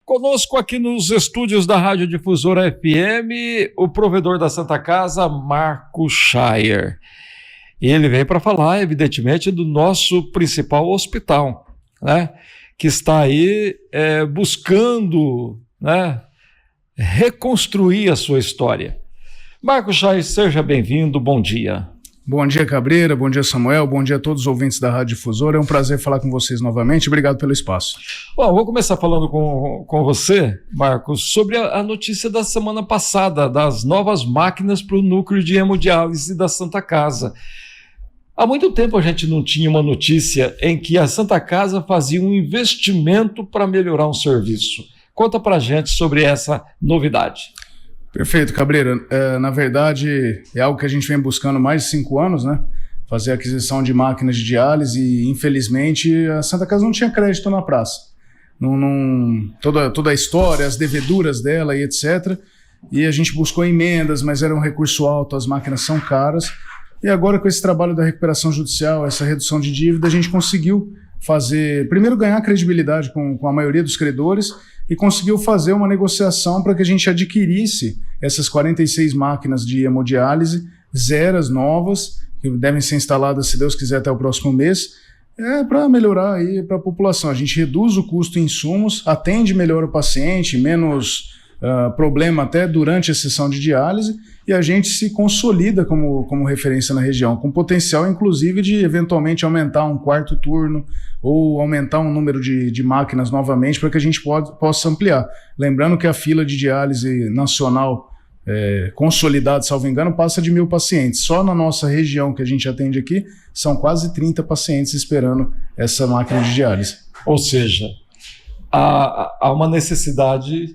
Conosco aqui nos estúdios da Rádio Difusora FM, o provedor da Santa Casa, Marco Schaier. Ele vem para falar, evidentemente, do nosso principal hospital, né? Que está aí buscando, né, reconstruir a sua história. Marco Schaier, seja bem-vindo, bom dia. Bom dia, Cabreira, bom dia, Samuel, bom dia a todos os ouvintes da Rádio Difusora. É um prazer falar com vocês novamente, obrigado pelo espaço. Bom, vou começar falando com você, Marcos, sobre a notícia da semana passada, das novas máquinas para o núcleo de hemodiálise da Santa Casa. Há muito tempo a gente não tinha uma notícia em que a Santa Casa fazia um investimento para melhorar um serviço. Conta para a gente sobre essa novidade. Perfeito, Cabreira. Na verdade, é algo que a gente vem buscando há mais de 5 anos, né? Fazer a aquisição de máquinas de diálise e, infelizmente, a Santa Casa não tinha crédito na praça. Toda a história, as deveduras dela e etc. E a gente buscou emendas, mas era um recurso alto, as máquinas são caras. E agora, com esse trabalho da recuperação judicial, essa redução de dívida, a gente conseguiu primeiro ganhar credibilidade com a maioria dos credores e conseguiu fazer uma negociação para que a gente adquirisse essas 46 máquinas de hemodiálise, zeras novas, que devem ser instaladas, se Deus quiser, até o próximo mês, para melhorar aí para a população. A gente reduz o custo em insumos, atende melhor o paciente, menos problema até durante a sessão de diálise, e a gente se consolida como referência na região, com potencial inclusive de eventualmente aumentar um quarto turno ou aumentar um número de máquinas novamente para que a gente possa ampliar. Lembrando que a fila de diálise nacional consolidada, salvo engano, passa de 1.000 pacientes. Só na nossa região que a gente atende aqui, são quase 30 pacientes esperando essa máquina de diálise. Ou seja, há uma necessidade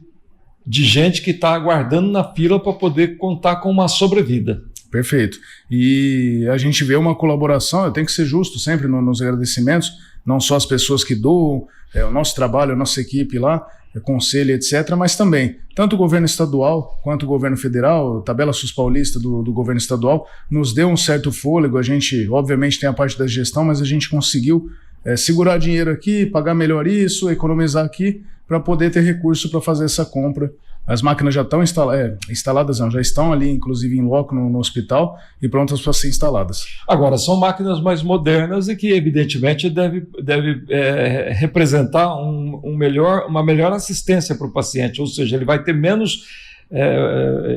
de gente que está aguardando na fila para poder contar com uma sobrevida. Perfeito. E a gente vê uma colaboração, eu tenho que ser justo sempre nos agradecimentos, não só as pessoas que doam, o nosso trabalho, a nossa equipe lá, conselho, etc., mas também, tanto o governo estadual quanto o governo federal, a tabela SUS paulista do governo estadual, nos deu um certo fôlego. A gente, obviamente, tem a parte da gestão, mas a gente conseguiu segurar dinheiro aqui, pagar melhor isso, economizar aqui, para poder ter recurso para fazer essa compra. As máquinas já estão instaladas, não, já estão ali, inclusive em loco no hospital, e prontas para ser instaladas. Agora, são máquinas mais modernas e que, evidentemente, deve representar uma melhor assistência para o paciente, ou seja, ele vai ter menos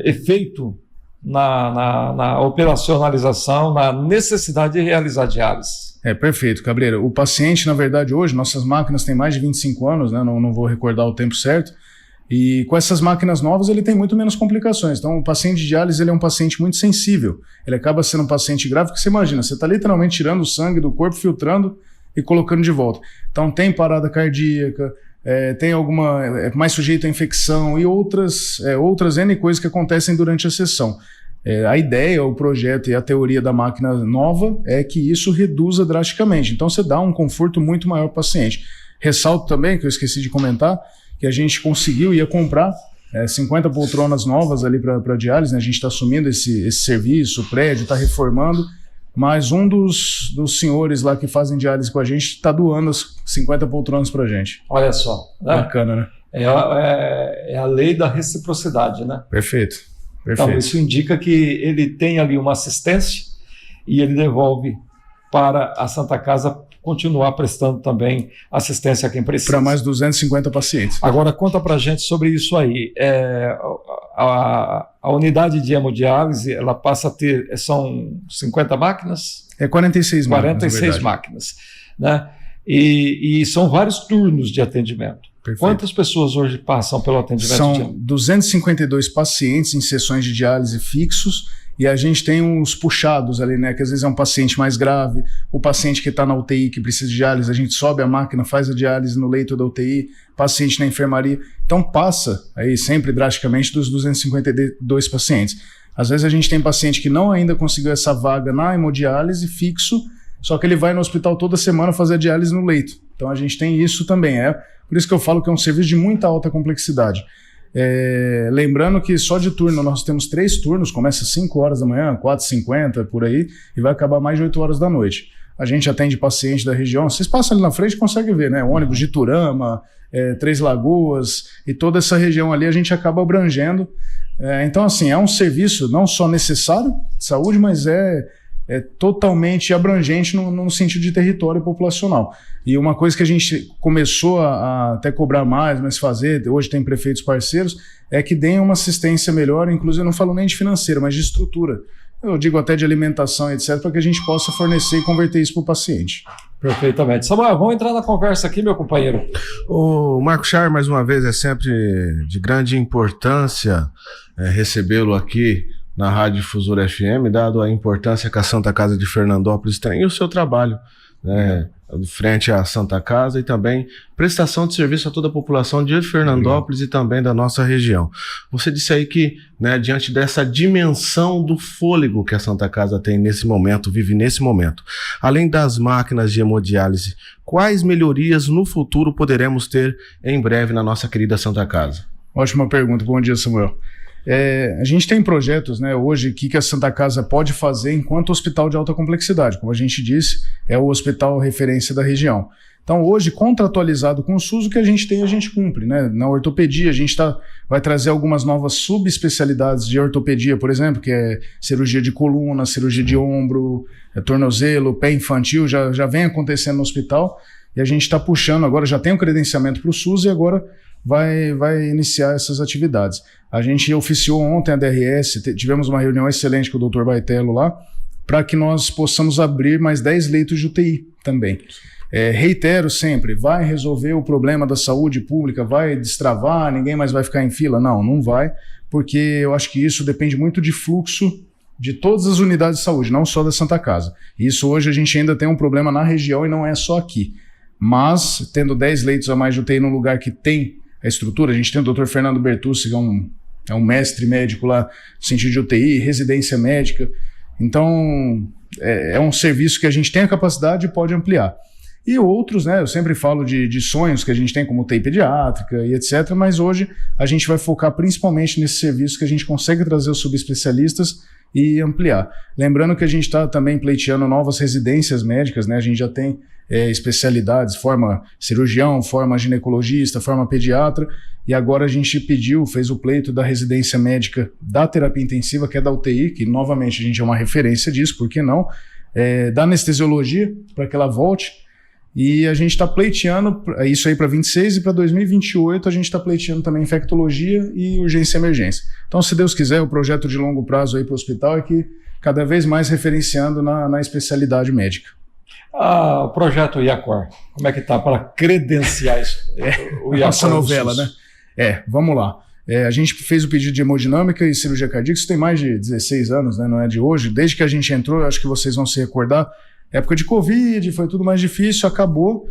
efeito na operacionalização, na necessidade de realizar diálise. Perfeito, Cabreira. O paciente, na verdade, hoje, nossas máquinas têm mais de 25 anos, né? Não vou recordar o tempo certo, e com essas máquinas novas ele tem muito menos complicações. Então o paciente de diálise ele é um paciente muito sensível, ele acaba sendo um paciente grave, porque você imagina, você está literalmente tirando o sangue do corpo, filtrando e colocando de volta. Então tem parada cardíaca, tem alguma mais sujeito a infecção e outras N coisas que acontecem durante a sessão. A ideia, o projeto e a teoria da máquina nova é que isso reduza drasticamente. Então você dá um conforto muito maior para o paciente. Ressalto também, que eu esqueci de comentar, que a gente ia comprar 50 poltronas novas ali para diálise, né? A gente está assumindo esse serviço, o prédio está reformando, mas um dos senhores lá que fazem diálise com a gente está doando as 50 poltronas para a gente. Olha só. Bacana, né? É a lei da reciprocidade, né? Perfeito. Então, isso indica que ele tem ali uma assistência e ele devolve para a Santa Casa continuar prestando também assistência a quem precisa. Para mais 250 pacientes. Agora, conta para a gente sobre isso aí. A unidade de hemodiálise, ela passa a ter, são 50 máquinas? 46 máquinas. 46 máquinas, né? E são vários turnos de atendimento. Perfeito. Quantas pessoas hoje passam pelo atendimento? São 252 pacientes em sessões de diálise fixos, e a gente tem uns puxados ali, né? Que às vezes é um paciente mais grave, o paciente que está na UTI, que precisa de diálise, a gente sobe a máquina, faz a diálise no leito da UTI, paciente na enfermaria. Então passa aí sempre drasticamente dos 252 pacientes. Às vezes a gente tem paciente que não ainda conseguiu essa vaga na hemodiálise fixo, só que ele vai no hospital toda semana fazer a diálise no leito. Então a gente tem isso também. Por isso que eu falo que é um serviço de muita alta complexidade. Lembrando que só de turno nós temos 3 turnos, começa às 5 horas da manhã, 4h50 por aí, e vai acabar mais de 8 horas da noite. A gente atende pacientes da região, vocês passam ali na frente e conseguem ver, né? Ônibus de Turama, Três Lagoas e toda essa região ali a gente acaba abrangendo. Então, assim, é um serviço não só necessário de saúde, mas é totalmente abrangente no sentido de território populacional. E uma coisa que a gente começou a até cobrar mais, mas fazer, hoje tem prefeitos parceiros, é que deem uma assistência melhor, inclusive eu não falo nem de financeira, mas de estrutura. Eu digo até de alimentação, etc., para que a gente possa fornecer e converter isso para o paciente. Perfeitamente. Samuel, vamos entrar na conversa aqui, meu companheiro. O Marco Chair, mais uma vez, é sempre de grande importância recebê-lo aqui na Rádio Difusora FM, dado a importância que a Santa Casa de Fernandópolis tem e o seu trabalho, né, frente à Santa Casa e também prestação de serviço a toda a população de Fernandópolis e também da nossa região. Você disse aí que, né, diante dessa dimensão do fôlego que a Santa Casa tem nesse momento, vive nesse momento, além das máquinas de hemodiálise, quais melhorias no futuro poderemos ter em breve na nossa querida Santa Casa? Ótima pergunta. Bom dia, Samuel. A gente tem projetos, né, hoje, que a Santa Casa pode fazer enquanto hospital de alta complexidade. Como a gente disse, é o hospital referência da região. Então, hoje, contratualizado com o SUS, o que a gente tem, a gente cumpre, né? Na ortopedia, a gente vai trazer algumas novas subespecialidades de ortopedia, por exemplo, que é cirurgia de coluna, cirurgia de ombro, tornozelo, pé infantil, já vem acontecendo no hospital, e a gente está puxando agora, já tem o credenciamento para o SUS e agora vai iniciar essas atividades. A gente oficiou ontem a DRS, tivemos uma reunião excelente com o Dr. Baitello lá, para que nós possamos abrir mais 10 leitos de UTI também. Reitero sempre, vai resolver o problema da saúde pública, vai destravar, ninguém mais vai ficar em fila? Não vai, porque eu acho que isso depende muito de fluxo de todas as unidades de saúde, não só da Santa Casa. Isso hoje a gente ainda tem um problema na região e não é só aqui. Mas, tendo 10 leitos a mais de UTI num lugar que tem a estrutura, a gente tem o Dr. Fernando Bertucci, que é um mestre médico lá no sentido de UTI, residência médica. Então, é um serviço que a gente tem a capacidade e pode ampliar. E outros, né, eu sempre falo de sonhos que a gente tem, como UTI pediátrica e etc., mas hoje a gente vai focar principalmente nesse serviço que a gente consegue trazer os subespecialistas e ampliar. Lembrando que a gente está também pleiteando novas residências médicas, né, a gente já tem especialidades, forma cirurgião, forma ginecologista, forma pediatra, e agora a gente fez o pleito da residência médica da terapia intensiva, que é da UTI, que novamente a gente é uma referência disso, por que não? Da anestesiologia, para que ela volte, e a gente está pleiteando isso aí para 26 e para 2028 a gente está pleiteando também infectologia e urgência e emergência. Então, se Deus quiser, o projeto de longo prazo aí para o hospital é que cada vez mais referenciando na especialidade médica. O projeto IACOR, como é que está para credenciar isso? O IACOR essa novela, né? Vamos lá. A gente fez o pedido de hemodinâmica e cirurgia cardíaca, isso tem mais de 16 anos, né? Não é de hoje. Desde que a gente entrou, acho que vocês vão se recordar, época de Covid, foi tudo mais difícil, acabou.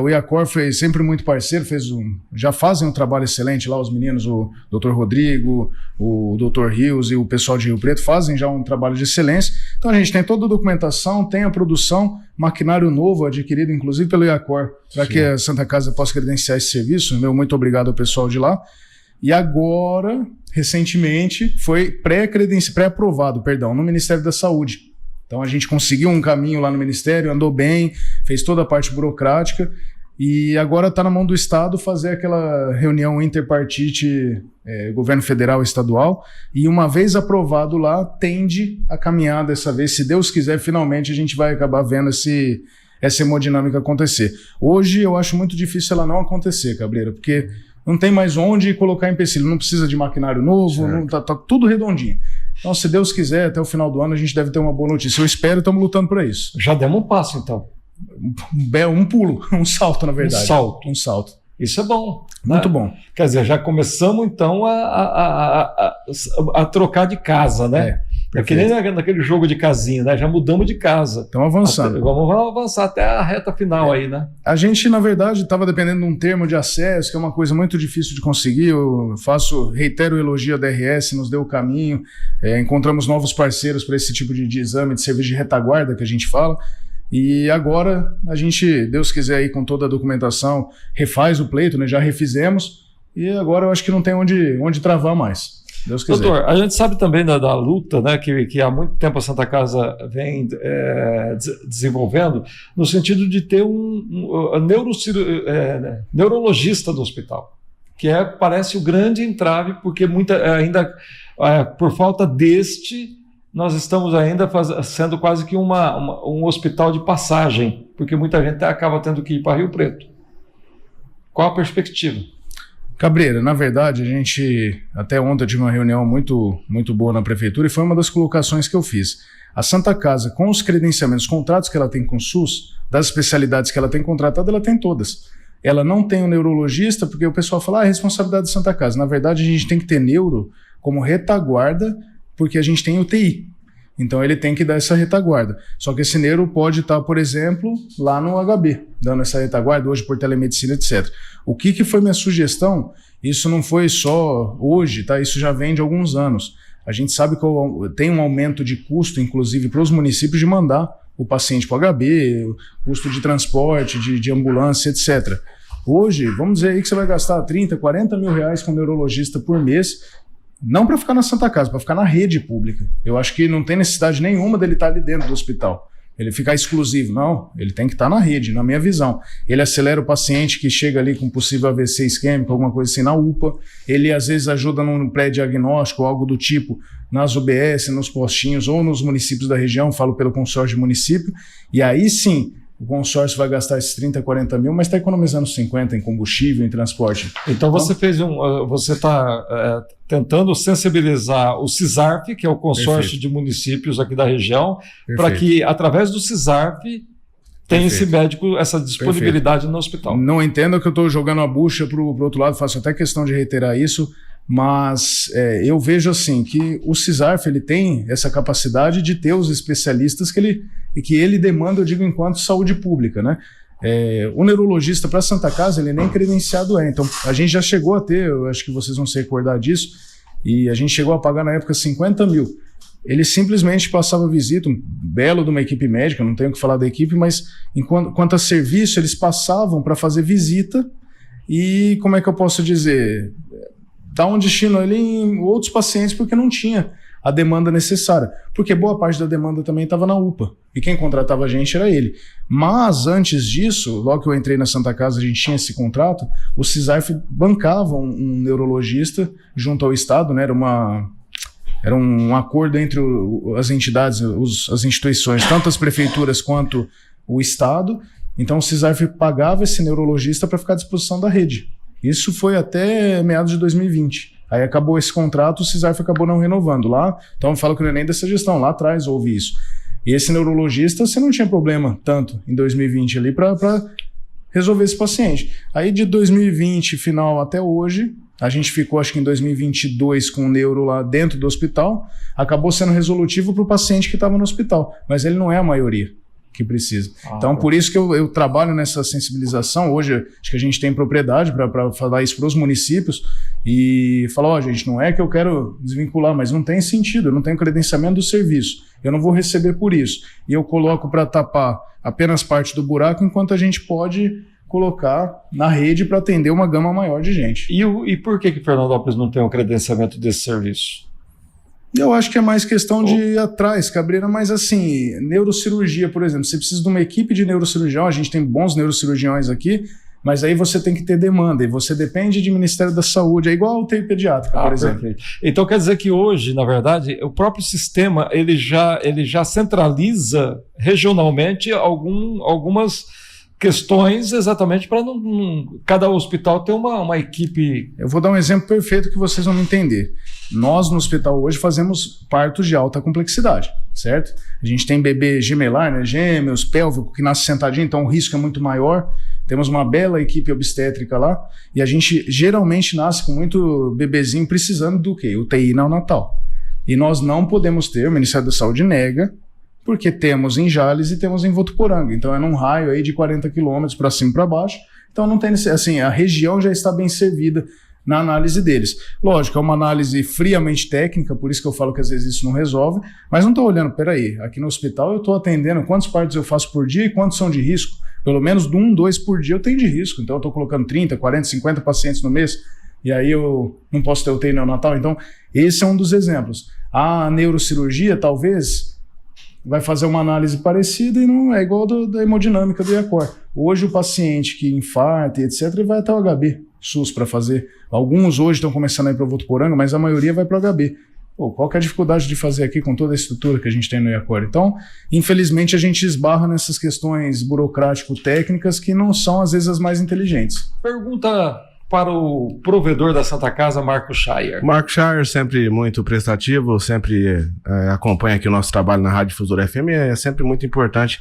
O IACOR foi sempre muito parceiro, já fazem um trabalho excelente lá, os meninos, o Dr. Rodrigo, o Dr. Rios e o pessoal de Rio Preto fazem já um trabalho de excelência. Então a gente tem toda a documentação, tem a produção, maquinário novo adquirido inclusive pelo IACOR, para que a Santa Casa possa credenciar esse serviço. Muito obrigado ao pessoal de lá. E agora, recentemente, foi pré-aprovado, no Ministério da Saúde. Então a gente conseguiu um caminho lá no Ministério, andou bem, fez toda a parte burocrática e agora está na mão do Estado fazer aquela reunião interpartite, governo federal e estadual, e uma vez aprovado lá, tende a caminhar dessa vez. Se Deus quiser, finalmente a gente vai acabar vendo essa hemodinâmica acontecer. Hoje eu acho muito difícil ela não acontecer, Cabreira, porque não tem mais onde colocar empecilho, não precisa de maquinário novo, tá tudo redondinho. Então, se Deus quiser, até o final do ano a gente deve ter uma boa notícia. Eu espero, estamos lutando para isso. Já demos um passo, então. Um pulo, um salto, na verdade. Um salto. Isso é bom. Muito bom. Quer dizer, já começamos, então, a trocar de casa, né? É que nem naquele jogo de casinha, né? Já mudamos de casa. Estamos avançando. Vamos avançar até a reta final aí, né? A gente, na verdade, estava dependendo de um termo de acesso, que é uma coisa muito difícil de conseguir. Eu reitero o elogio à DRS, nos deu o caminho. Encontramos novos parceiros para esse tipo de exame, de serviço de retaguarda que a gente fala. E agora, a gente, Deus quiser aí com toda a documentação, refaz o pleito, né? Já refizemos. E agora eu acho que não tem onde travar mais. Deus quiser. Doutor, a gente sabe também da luta, né, que há muito tempo a Santa Casa vem desenvolvendo, no sentido de ter um neurologista do hospital, que parece o grande entrave, porque ainda, por falta nós estamos ainda sendo quase que um hospital de passagem, porque muita gente acaba tendo que ir para Rio Preto. Qual a perspectiva? Cabreira, na verdade, até ontem eu tive uma reunião muito, muito boa na prefeitura e foi uma das colocações que eu fiz. A Santa Casa, com os credenciamentos, contratos que ela tem com o SUS, das especialidades que ela tem contratado, ela tem todas. Ela não tem um neurologista, porque o pessoal fala, é responsabilidade da Santa Casa. Na verdade, a gente tem que ter neuro como retaguarda, porque a gente tem UTI. Então ele tem que dar essa retaguarda. Só que esse neuro pode estar, por exemplo, lá no HB, dando essa retaguarda, hoje por telemedicina, etc. O que foi minha sugestão? Isso não foi só hoje, tá? Isso já vem de alguns anos. A gente sabe que tem um aumento de custo, inclusive, para os municípios de mandar o paciente para o HB, custo de transporte, de ambulância, etc. Hoje, vamos dizer aí que você vai gastar 30, 40 mil reais com um neurologista por mês, não para ficar na Santa Casa, para ficar na rede pública. Eu acho que não tem necessidade nenhuma dele estar ali dentro do hospital. Ele ficar exclusivo. Não, ele tem que estar na rede, na minha visão. Ele acelera o paciente que chega ali com possível AVC isquêmico, alguma coisa assim, na UPA. Ele, às vezes, ajuda num pré-diagnóstico, algo do tipo, nas UBS, nos postinhos ou nos municípios da região, falo pelo consórcio de município. E aí, sim, o consórcio vai gastar esses 30, 40 mil, mas está economizando 50 em combustível, em transporte. Então você está tentando sensibilizar o CISARF, que é o consórcio de municípios aqui da região, para que, através do CISARF, tenha esse médico, essa disponibilidade no hospital. Não entendo que eu estou jogando a bucha para o outro lado, faço até questão de reiterar isso, mas eu vejo assim que o CISARF ele tem essa capacidade de ter os especialistas que ele demanda, eu digo, enquanto saúde pública, né? O neurologista para Santa Casa, ele nem credenciado então a gente já chegou a ter, eu acho que vocês vão se recordar disso, e a gente chegou a pagar na época 50 mil. Ele simplesmente passava visita, um belo de uma equipe médica, não tenho o que falar da equipe, mas quanto a serviço, eles passavam para fazer visita e, como é que eu posso dizer, dar um destino ali em outros pacientes, porque não tinha a demanda necessária, porque boa parte da demanda também estava na UPA, e quem contratava a gente era ele. Mas antes disso, logo que eu entrei na Santa Casa, a gente tinha esse contrato, o CISARF bancava um neurologista junto ao Estado, né? Era um acordo entre as entidades, as instituições, tanto as prefeituras quanto o Estado. Então o CISARF pagava esse neurologista para ficar à disposição da rede. Isso foi até meados de 2020. Aí acabou esse contrato, o CISARF acabou não renovando lá. Então eu falo que não é nem dessa gestão, lá atrás houve isso. E esse neurologista, você não tinha problema tanto em 2020 ali para resolver esse paciente. Aí de 2020 final até hoje, a gente ficou acho que em 2022 com o neuro lá dentro do hospital, acabou sendo resolutivo para o paciente que estava no hospital, mas ele não é a maioria que precisa. Então, por isso que eu trabalho nessa sensibilização. Hoje, acho que a gente tem propriedade para falar isso para os municípios e falar, gente, não é que eu quero desvincular, mas não tem sentido, eu não tenho credenciamento do serviço, eu não vou receber por isso. E eu coloco para tapar apenas parte do buraco, enquanto a gente pode colocar na rede para atender uma gama maior de gente. E por que Fernandópolis não tem um credenciamento desse serviço? Eu acho que é mais questão de ir atrás, Cabreira, mas assim, neurocirurgia, por exemplo, você precisa de uma equipe de neurocirurgião, a gente tem bons neurocirurgiões aqui, mas aí você tem que ter demanda, e você depende de Ministério da Saúde, é igual a UTI pediátrica, por exemplo. Perfeito. Então quer dizer que hoje, na verdade, o próprio sistema, ele já centraliza regionalmente algumas questões exatamente para cada hospital ter uma equipe. Eu vou dar um exemplo perfeito que vocês vão me entender. Nós no hospital hoje fazemos partos de alta complexidade, certo? A gente tem bebê gemelar, né, gêmeos, pélvico, que nasce sentadinho, então o risco é muito maior. Temos uma bela equipe obstétrica lá e a gente geralmente nasce com muito bebezinho precisando do quê? UTI neonatal. E nós não podemos ter, o Ministério da Saúde nega, porque temos em Jales e temos em Votuporanga. Então é num raio aí de 40 quilômetros para cima e para baixo. Então não tem, assim, a região já está bem servida na análise deles. Lógico, é uma análise friamente técnica, por isso que eu falo que às vezes isso não resolve, mas não estou olhando, peraí, aqui no hospital eu estou atendendo quantos partos eu faço por dia e quantos são de risco. Pelo menos 1, 2 por dia eu tenho de risco, então eu estou colocando 30, 40, 50 pacientes no mês. e aí eu não posso ter UTI neonatal. Então, esse é um dos exemplos. A neurocirurgia, talvez, vai fazer uma análise parecida e não é igual da hemodinâmica do IACOR. Hoje, o paciente que infarta e etc., vai até o HB SUS para fazer. Alguns hoje estão começando a ir para o Votuporanga, mas a maioria vai para o HB. Pô, qual que é a dificuldade de fazer aqui com toda a estrutura que a gente tem no IACOR? Então, infelizmente, a gente esbarra nessas questões burocrático-técnicas que não são, às vezes, as mais inteligentes. Pergunta para o provedor da Santa Casa, Marco Schaier. Marco Schaier, sempre muito prestativo, sempre acompanha aqui o nosso trabalho na Rádio Difusora FM, é sempre muito importante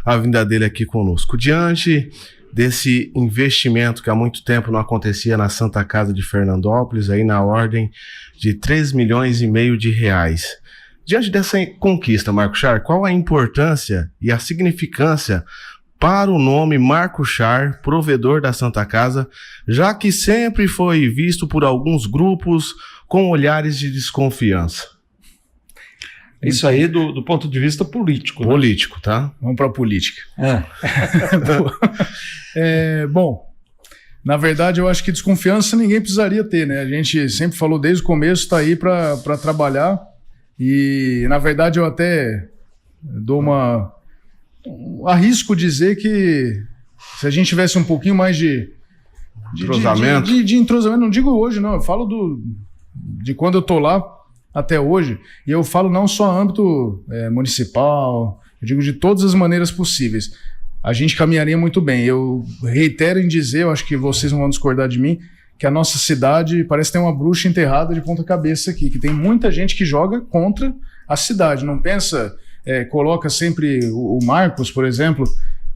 a vinda dele aqui conosco. Diante desse investimento que há muito tempo não acontecia na Santa Casa de Fernandópolis, aí na ordem de 3,5 milhões de reais. Diante dessa conquista, Marco Schaier, qual a importância e a significância para o nome Marco Schaier, provedor da Santa Casa, já que sempre foi visto por alguns grupos com olhares de desconfiança? Isso aí do ponto de vista político. Político, né? Tá? Vamos para a política. Bom, na verdade eu acho que desconfiança ninguém precisaria ter, né? A gente sempre falou desde o começo, está aí para trabalhar e, na verdade, eu até arrisco dizer que se a gente tivesse um pouquinho mais de entrosamento, não digo hoje, não, eu falo de quando eu tô lá até hoje, e eu falo não só âmbito municipal, eu digo de todas as maneiras possíveis, a gente caminharia muito bem. Eu reitero em dizer, eu acho que vocês não vão discordar de mim, que a nossa cidade parece ter uma bruxa enterrada de ponta cabeça aqui, que tem muita gente que joga contra a cidade, não pensa... coloca sempre o Marcos, por exemplo,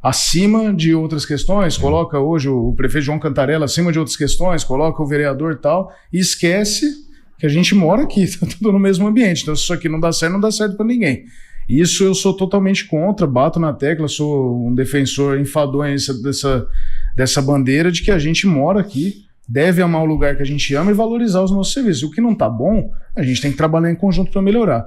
acima de outras questões, coloca hoje o prefeito João Cantarella acima de outras questões, coloca o vereador e tal, e esquece que a gente mora aqui, tá tudo no mesmo ambiente, então se isso aqui não dá certo para ninguém. Isso eu sou totalmente contra, bato na tecla, sou um defensor enfadonho dessa bandeira de que a gente mora aqui, deve amar o lugar que a gente ama e valorizar os nossos serviços. O que não tá bom, a gente tem que trabalhar em conjunto para melhorar.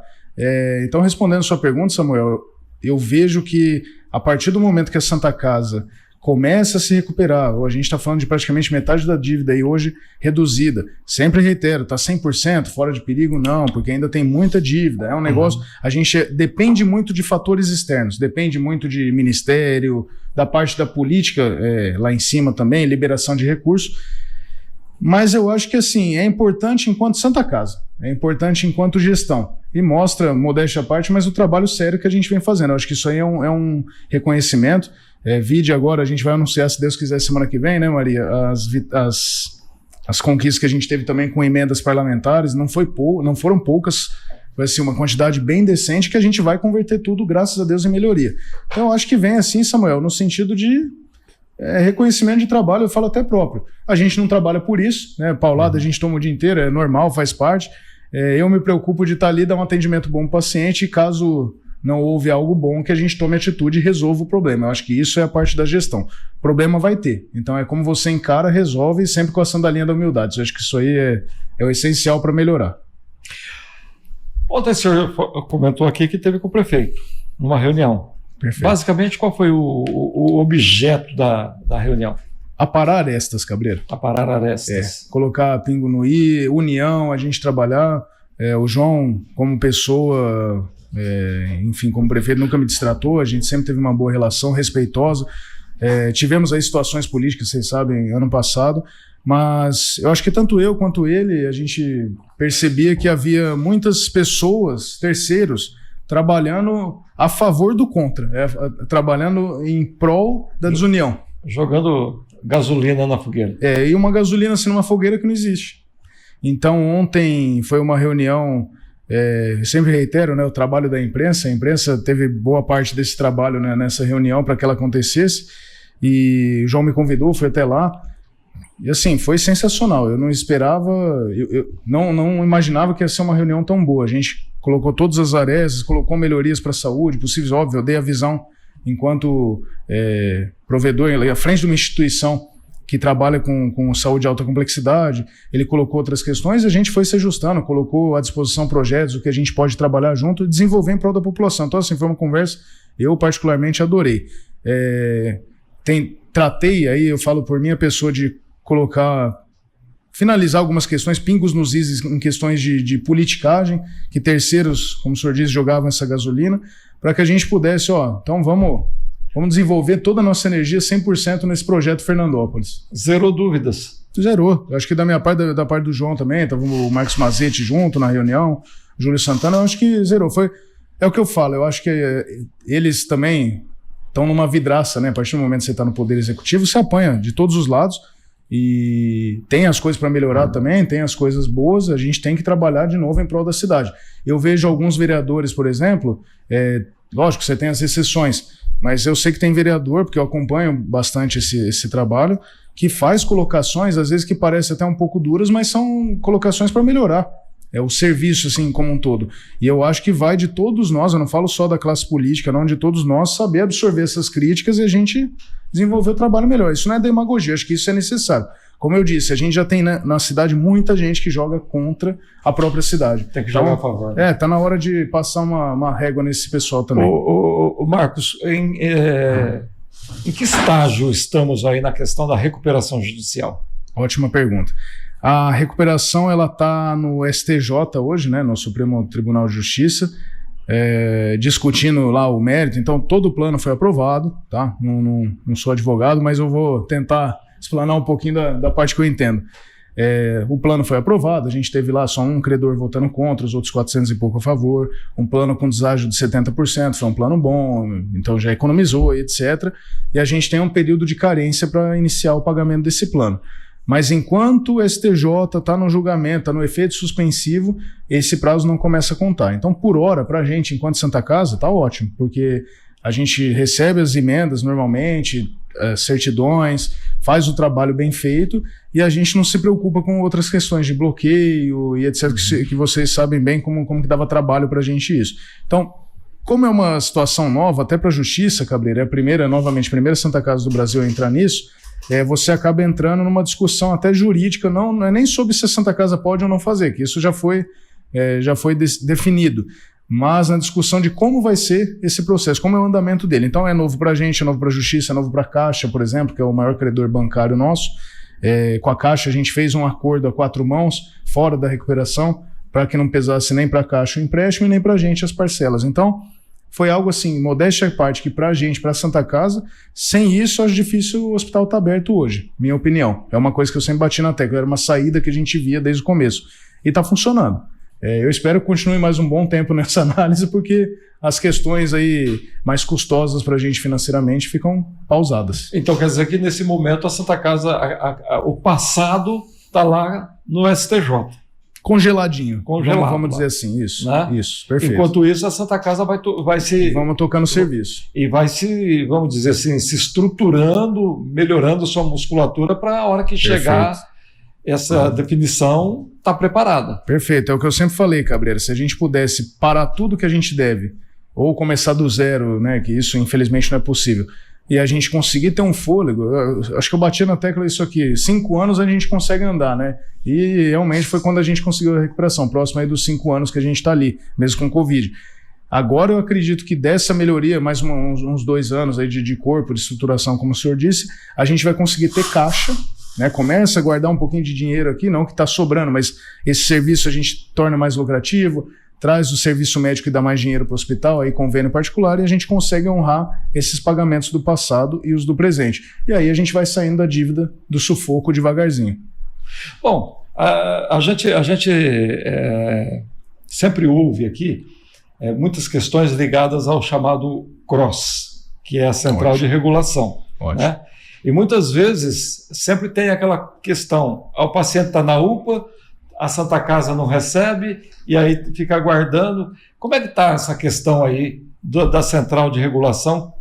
Então, respondendo a sua pergunta, Samuel, eu vejo que a partir do momento que a Santa Casa começa a se recuperar, ou a gente está falando de praticamente metade da dívida e hoje reduzida, sempre reitero, está 100% fora de perigo? Não, porque ainda tem muita dívida, é um negócio, a gente depende muito de fatores externos, depende muito de ministério, da parte da política lá em cima também, liberação de recursos, mas eu acho que assim, é importante enquanto Santa Casa, é importante enquanto gestão, e mostra, modéstia à parte, mas o trabalho sério que a gente vem fazendo. Eu acho que isso aí é um reconhecimento. Vídeo agora, a gente vai anunciar, se Deus quiser, semana que vem, né, Maria? As conquistas que a gente teve também com emendas parlamentares, não foram poucas, foi assim, uma quantidade bem decente que a gente vai converter tudo, graças a Deus, em melhoria. Então, eu acho que vem assim, Samuel, no sentido de reconhecimento de trabalho, eu falo até próprio. A gente não trabalha por isso, né? Paulada a gente toma o dia inteiro, é normal, faz parte. Eu me preocupo de estar ali, dar um atendimento bom para o paciente e caso não houve algo bom, que a gente tome atitude e resolva o problema. Eu acho que isso é a parte da gestão. Problema vai ter. Então é como você encara, resolve, sempre com a sandalinha da humildade. Eu acho que isso aí é o essencial para melhorar. Ontem o senhor comentou aqui que teve com o prefeito, numa reunião. Perfeito. Basicamente, qual foi o objeto da reunião? Aparar arestas, Cabreiro. Aparar arestas. Colocar pingo no i, união, a gente trabalhar. O João, como pessoa, enfim, como prefeito, nunca me distratou, a gente sempre teve uma boa relação, respeitosa. Tivemos aí situações políticas, vocês sabem, ano passado, mas eu acho que tanto eu quanto ele, a gente percebia que havia muitas pessoas, terceiros, trabalhando a favor do contra, trabalhando em prol da desunião. Jogando gasolina na fogueira. E uma gasolina assim numa fogueira que não existe. Então ontem foi uma reunião, eu sempre reitero, né, o trabalho da imprensa, a imprensa teve boa parte desse trabalho, né, nessa reunião para que ela acontecesse, e o João me convidou, fui até lá, e assim, foi sensacional, eu não esperava, eu não imaginava que ia ser uma reunião tão boa, a gente colocou todas as arestas, colocou melhorias para a saúde, possíveis, óbvio, eu dei a visão enquanto provedor, à frente de uma instituição que trabalha com saúde de alta complexidade, ele colocou outras questões e a gente foi se ajustando, colocou à disposição projetos, o que a gente pode trabalhar junto e desenvolver em prol da população. Então, assim, foi uma conversa, eu particularmente adorei. Tratei, aí eu falo por minha pessoa, de colocar finalizar algumas questões, pingos nos is em questões de politicagem, que terceiros, como o senhor disse, jogavam essa gasolina, para que a gente pudesse, então vamos desenvolver toda a nossa energia 100% nesse projeto Fernandópolis. Zerou dúvidas. Zerou. Eu acho que da minha parte, da parte do João também, estava o Marcos Mazetti junto na reunião, o Júlio Santana, eu acho que zerou. É o que eu falo, eu acho que eles também estão numa vidraça, né? A partir do momento que você está no Poder Executivo, você apanha de todos os lados e tem as coisas para melhorar também, tem as coisas boas, a gente tem que trabalhar de novo em prol da cidade. Eu vejo alguns vereadores, por exemplo, lógico, você tem as exceções, mas eu sei que tem vereador, porque eu acompanho bastante esse trabalho, que faz colocações, às vezes que parecem até um pouco duras, mas são colocações para melhorar. É o serviço, assim, como um todo. E eu acho que vai de todos nós, eu não falo só da classe política, não, de todos nós, saber absorver essas críticas e a gente desenvolver o trabalho melhor. Isso não é demagogia, acho que isso é necessário. Como eu disse, a gente já tem na cidade muita gente que joga contra a própria cidade. Tem que jogar a favor. Né? Tá na hora de passar uma régua nesse pessoal também. Ô Marcos, em que estágio estamos aí na questão da recuperação judicial? Ótima pergunta. A recuperação ela está no STJ hoje, né, no Supremo Tribunal de Justiça, discutindo lá o mérito. Então todo o plano foi aprovado, tá? Não sou advogado, mas eu vou tentar explanar um pouquinho da parte que eu entendo. O plano foi aprovado, a gente teve lá só um credor votando contra, os outros 400 e pouco a favor, um plano com deságio de 70%, foi um plano bom, então já economizou, etc. E a gente tem um período de carência para iniciar o pagamento desse plano. Mas enquanto o STJ está no julgamento, está no efeito suspensivo, esse prazo não começa a contar. Então, por hora, para a gente, enquanto Santa Casa, está ótimo, porque a gente recebe as emendas normalmente, certidões, faz o trabalho bem feito e a gente não se preocupa com outras questões de bloqueio e etc, que vocês sabem bem como que dava trabalho para a gente isso. Então, como é uma situação nova, até para a Justiça, Cabreira, é a primeira Santa Casa do Brasil a entrar nisso, você acaba entrando numa discussão até jurídica, não é nem sobre se a Santa Casa pode ou não fazer, que isso já foi definido, mas na discussão de como vai ser esse processo, como é o andamento dele. Então é novo para a gente, é novo para a Justiça, é novo para a Caixa, por exemplo, que é o maior credor bancário nosso. Com a Caixa a gente fez um acordo a 4 mãos, fora da recuperação, para que não pesasse nem para a Caixa o empréstimo e nem para a gente as parcelas. Então foi algo assim, modéstia à parte, que pra gente, pra Santa Casa, sem isso, acho difícil o hospital estar aberto hoje, minha opinião. É uma coisa que eu sempre bati na tecla, era uma saída que a gente via desde o começo. E tá funcionando. Eu espero que continue mais um bom tempo nessa análise, porque as questões aí mais custosas pra gente financeiramente ficam pausadas. Então quer dizer que nesse momento a Santa Casa, o passado tá lá no STJ. Congeladinho. Vamos dizer lá. Assim, isso. Né? Isso, perfeito. Enquanto isso, a Santa Casa vai se... Vamos tocar no serviço. E vai se, vamos dizer assim, se estruturando, melhorando sua musculatura para a hora que chegar essa definição, tá preparada. Perfeito, é o que eu sempre falei, Cabreira. Se a gente pudesse parar tudo que a gente deve, ou começar do zero, né, que isso infelizmente não é possível, e a gente conseguir ter um fôlego, acho que eu bati na tecla isso aqui, 5 anos a gente consegue andar, né? E realmente foi quando a gente conseguiu a recuperação, próximo aí dos 5 anos que a gente está ali, mesmo com Covid. Agora eu acredito que dessa melhoria, mais uns 2 anos aí de corpo, de estruturação, como o senhor disse, a gente vai conseguir ter caixa, né? Começa a guardar um pouquinho de dinheiro aqui, não que está sobrando, mas esse serviço a gente torna mais lucrativo, traz o serviço médico e dá mais dinheiro para o hospital, aí convênio particular, e a gente consegue honrar esses pagamentos do passado e os do presente. E aí a gente vai saindo da dívida, do sufoco devagarzinho. Bom, a gente sempre ouve aqui muitas questões ligadas ao chamado CROSS, que é a Central de Regulação. Né? E muitas vezes sempre tem aquela questão, o paciente está na UPA, a Santa Casa não recebe e aí fica aguardando. Como é que está essa questão aí da Central de Regulação?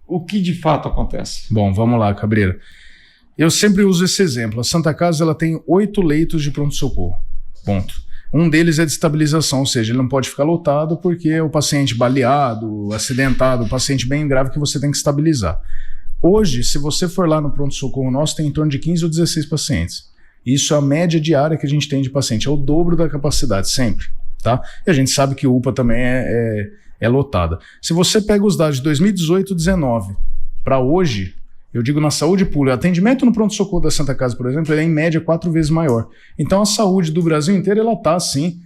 O que de fato acontece? Bom, vamos lá, Cabreira. Eu sempre uso esse exemplo. A Santa Casa ela tem 8 leitos de pronto-socorro. Ponto. Um deles é de estabilização, ou seja, ele não pode ficar lotado porque é o paciente baleado, acidentado, o paciente bem grave que você tem que estabilizar. Hoje, se você for lá no pronto-socorro nosso, tem em torno de 15 ou 16 pacientes. Isso é a média diária que a gente tem de paciente, é o dobro da capacidade, sempre, tá? E a gente sabe que UPA também é lotada. Se você pega os dados de 2018 e 2019 para hoje, eu digo na saúde pública, atendimento no pronto-socorro da Santa Casa, por exemplo, ele é em média 4 vezes maior. Então a saúde do Brasil inteiro, ela está sim,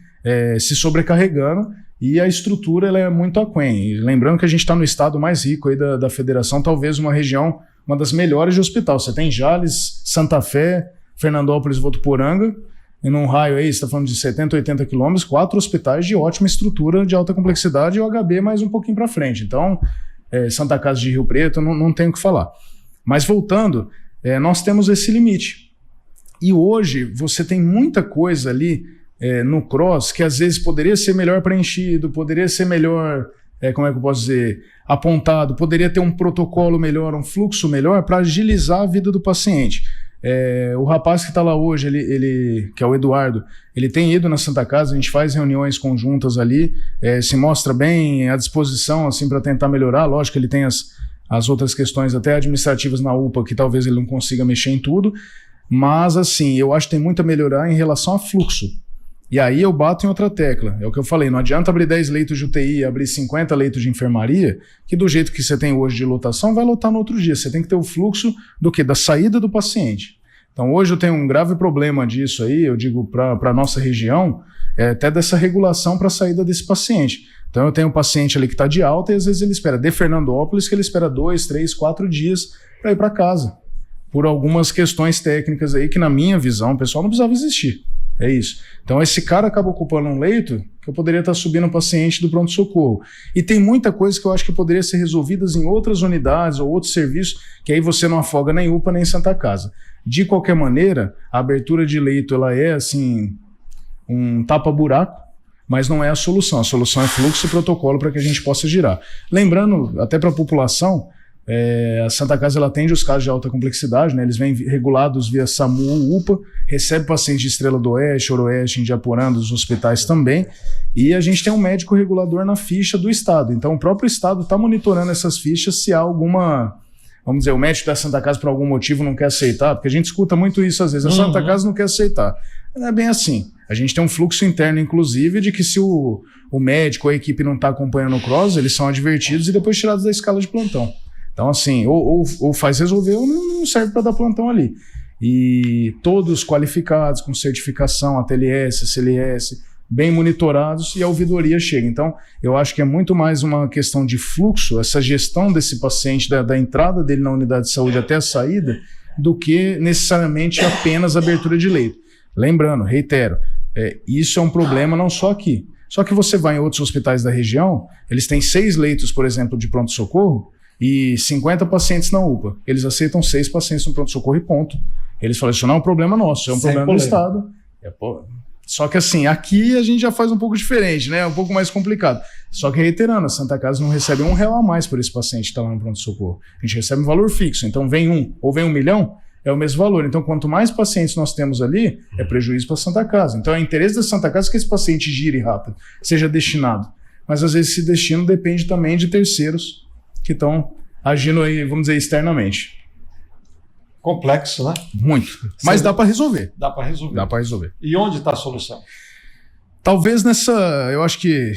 se sobrecarregando, e a estrutura ela é muito aquém. E lembrando que a gente está no estado mais rico aí da federação, talvez uma região, uma das melhores de hospital. Você tem Jales, Santa Fé, Fernandópolis, Votuporanga, e num raio aí, você está falando de 70, 80 quilômetros, 4 hospitais de ótima estrutura, de alta complexidade, e o HB mais um pouquinho para frente. Então, Santa Casa de Rio Preto, não tenho o que falar. Mas voltando, nós temos esse limite. E hoje você tem muita coisa ali no cross que às vezes poderia ser melhor preenchido, poderia ser melhor, como é que eu posso dizer, apontado, poderia ter um protocolo melhor, um fluxo melhor para agilizar a vida do paciente. O rapaz que está lá hoje, ele, que é o Eduardo, ele tem ido na Santa Casa, a gente faz reuniões conjuntas ali, se mostra bem à disposição assim, para tentar melhorar. Lógico que ele tem as outras questões até administrativas na UPA, que talvez ele não consiga mexer em tudo, mas assim, eu acho que tem muito a melhorar em relação a fluxo. E aí eu bato em outra tecla, é o que eu falei, não adianta abrir 10 leitos de UTI, abrir 50 leitos de enfermaria, que do jeito que você tem hoje de lotação, vai lotar no outro dia. Você tem que ter o fluxo do quê? Da saída do paciente. Então hoje eu tenho um grave problema disso aí, eu digo para a nossa região, até dessa regulação para a saída desse paciente. Então eu tenho um paciente ali que está de alta e às vezes ele espera, de Fernandópolis, que ele espera 2, 3, 4 dias para ir para casa, por algumas questões técnicas aí que na minha visão, o pessoal não precisava existir. É isso. Então esse cara acaba ocupando um leito que eu poderia estar subindo um paciente do pronto-socorro. E tem muita coisa que eu acho que poderia ser resolvidas em outras unidades ou outros serviços, que aí você não afoga nem UPA nem Santa Casa. De qualquer maneira, a abertura de leito ela é assim um tapa-buraco, mas não é a solução. A solução é fluxo e protocolo para que a gente possa girar. Lembrando, até para a população, a Santa Casa ela atende os casos de alta complexidade, né? Eles vêm regulados via SAMU ou UPA, recebe pacientes de Estrela do Oeste, Oroeste, Indiaporã, dos hospitais também, e a gente tem um médico regulador na ficha do Estado. Então o próprio Estado está monitorando essas fichas se há alguma, vamos dizer, o médico da Santa Casa por algum motivo não quer aceitar, porque a gente escuta muito isso às vezes, a Santa Casa não quer aceitar. Não é bem assim. A gente tem um fluxo interno, inclusive, de que se o médico ou a equipe não está acompanhando o cross, eles são advertidos e depois tirados da escala de plantão. Então, assim, ou faz resolver ou não serve para dar plantão ali. E todos qualificados, com certificação, ATLS, CLS, bem monitorados, e a ouvidoria chega. Então, eu acho que é muito mais uma questão de fluxo, essa gestão desse paciente, da entrada dele na unidade de saúde até a saída, do que necessariamente apenas abertura de leito. Lembrando, reitero, isso é um problema não só aqui. Só que você vai em outros hospitais da região, eles têm 6 leitos, por exemplo, de pronto-socorro, e 50 pacientes na UPA. Eles aceitam 6 pacientes no pronto-socorro e ponto. Eles falam, isso não é um problema nosso, é um problema do Estado. Só que assim, aqui a gente já faz um pouco diferente, né? É um pouco mais complicado. Só que reiterando, a Santa Casa não recebe R$1 a mais por esse paciente que está lá no pronto-socorro. A gente recebe um valor fixo. Então vem 1 ou vem 1 milhão, é o mesmo valor. Então quanto mais pacientes nós temos ali, é prejuízo para a Santa Casa. Então é interesse da Santa Casa que esse paciente gire rápido, seja destinado. Mas às vezes esse destino depende também de terceiros que estão agindo aí, vamos dizer, externamente. Complexo, né? Muito. Mas dá para resolver. Dá para resolver. Dá para resolver. E onde está a solução? Talvez nessa, eu acho que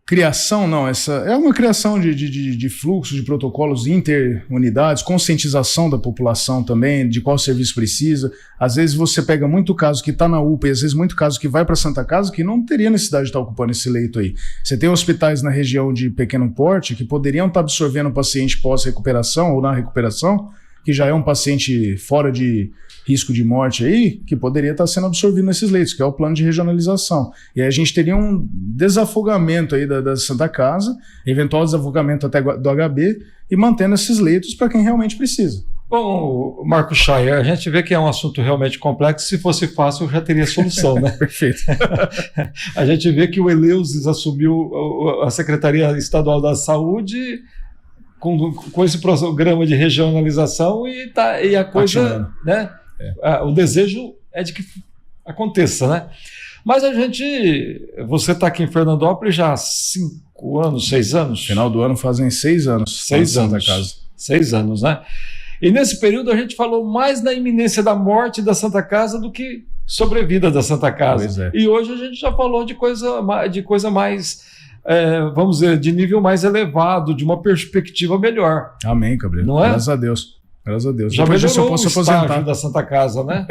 criação, não, essa é uma criação de fluxos, de protocolos interunidades, conscientização da população também, de qual serviço precisa. Às vezes você pega muito caso que está na UPA e às vezes muito caso que vai para Santa Casa que não teria necessidade de estar ocupando esse leito aí. Você tem hospitais na região de pequeno porte que poderiam estar absorvendo o paciente pós-recuperação ou na recuperação, que já é um paciente fora de risco de morte aí, que poderia estar sendo absorvido nesses leitos, que é o plano de regionalização. E aí a gente teria um desafogamento aí da Santa Casa, eventual desafogamento até do HB, e mantendo esses leitos para quem realmente precisa. Bom, Marco Schaier, a gente vê que é um assunto realmente complexo. Se fosse fácil, já teria solução, né? Perfeito. A gente vê que o Eleusis assumiu a Secretaria Estadual da Saúde com esse programa de regionalização e a coisa, né? O desejo é de que aconteça, né? Mas você está aqui em Fernandópolis já há 5 anos, 6 anos? Final do ano fazem 6 anos. 6 anos. Casa. 6 anos, né? E nesse período a gente falou mais da iminência da morte da Santa Casa do que sobrevida da Santa Casa. Pois é. E hoje a gente já falou de coisa mais, vamos dizer, de nível mais elevado, de uma perspectiva melhor. Amém, Cabreiro. Não é? Graças a Deus. Graças a Deus. Já Depois disso eu melhorou posso o estágio aposentar. da Santa Casa, né?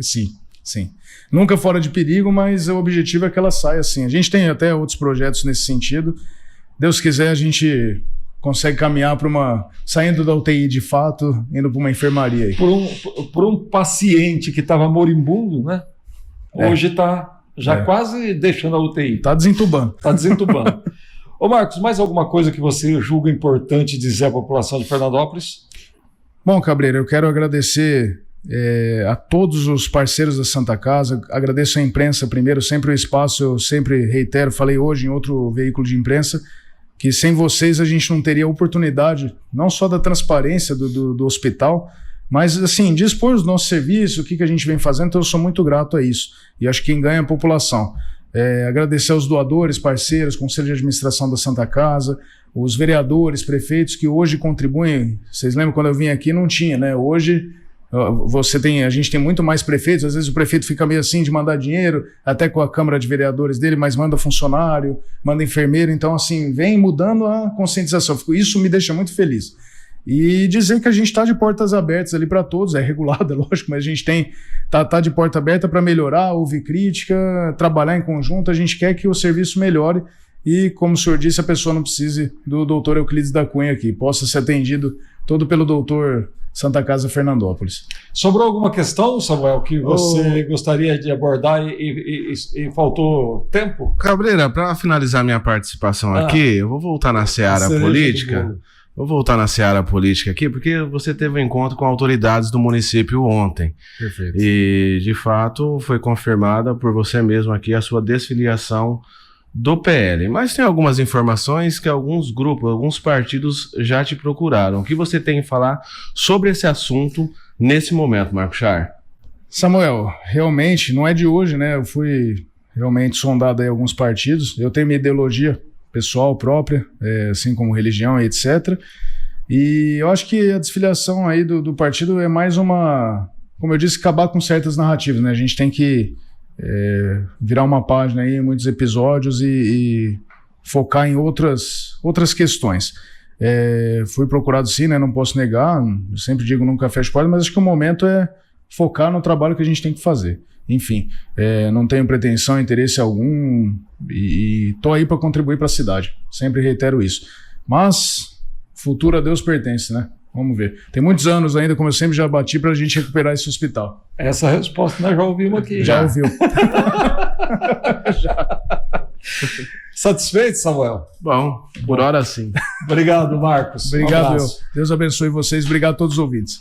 Sim, sim. Nunca fora de perigo, mas o objetivo é que ela saia assim. A gente tem até outros projetos nesse sentido. Deus quiser, a gente consegue caminhar para saindo da UTI de fato, indo para uma enfermaria aí. Por um paciente que estava moribundo, né? Hoje está já quase deixando a UTI. Tá desentubando. Está desentubando. Ô Marcos, mais alguma coisa que você julga importante dizer à população de Fernandópolis? Bom, Cabreira, eu quero agradecer a todos os parceiros da Santa Casa, agradeço à imprensa primeiro, sempre o espaço, eu sempre reitero, falei hoje em outro veículo de imprensa, que sem vocês a gente não teria oportunidade, não só da transparência do hospital, mas assim, de expor os nossos serviços, o que a gente vem fazendo, então eu sou muito grato a isso, e acho que quem ganha é a população. Agradecer aos doadores, parceiros, Conselho de Administração da Santa Casa, os vereadores, prefeitos que hoje contribuem. Vocês lembram quando eu vim aqui não tinha, né? Hoje a gente tem muito mais prefeitos, às vezes o prefeito fica meio assim de mandar dinheiro, até com a Câmara de Vereadores dele, mas manda funcionário, manda enfermeiro, então assim, vem mudando a conscientização. Isso me deixa muito feliz. E dizer que a gente está de portas abertas ali para todos, é regulado, é lógico, mas a gente tá de porta aberta para melhorar, ouvir crítica, trabalhar em conjunto, a gente quer que o serviço melhore e, como o senhor disse, a pessoa não precise do doutor Euclides da Cunha aqui, possa ser atendido todo pelo doutor Santa Casa Fernandópolis. Sobrou alguma questão, Samuel, que você gostaria de abordar e faltou tempo? Cabreira, para finalizar minha participação aqui, eu vou voltar na seara política. Vou voltar na seara política aqui, porque você teve um encontro com autoridades do município ontem. Perfeito. E, de fato, foi confirmada por você mesmo aqui a sua desfiliação do PL. Mas tem algumas informações que alguns grupos, alguns partidos já te procuraram. O que você tem a falar sobre esse assunto nesse momento, Marco Char? Samuel, realmente, não é de hoje, né? Eu fui realmente sondado aí alguns partidos. Eu tenho minha ideologia pessoal própria, assim como religião e etc. E eu acho que a desfiliação aí do partido é mais como eu disse, acabar com certas narrativas, né? A gente tem que virar uma página aí em muitos episódios e focar em outras questões. Fui procurado sim, né? Não posso negar, eu sempre digo nunca fecho porta, mas acho que o momento é focar no trabalho que a gente tem que fazer. Enfim, não tenho pretensão, interesse algum e tô aí para contribuir para a cidade. Sempre reitero isso. Mas futuro a Deus pertence, né? Vamos ver. Tem muitos anos ainda, como eu sempre já bati, para a gente recuperar esse hospital. Essa resposta nós já ouvimos aqui. Já ouviu. Já. Satisfeito, Samuel? Bom, por hora sim. Obrigado, Marcos. Obrigado, Deus abençoe vocês. Obrigado a todos os ouvintes.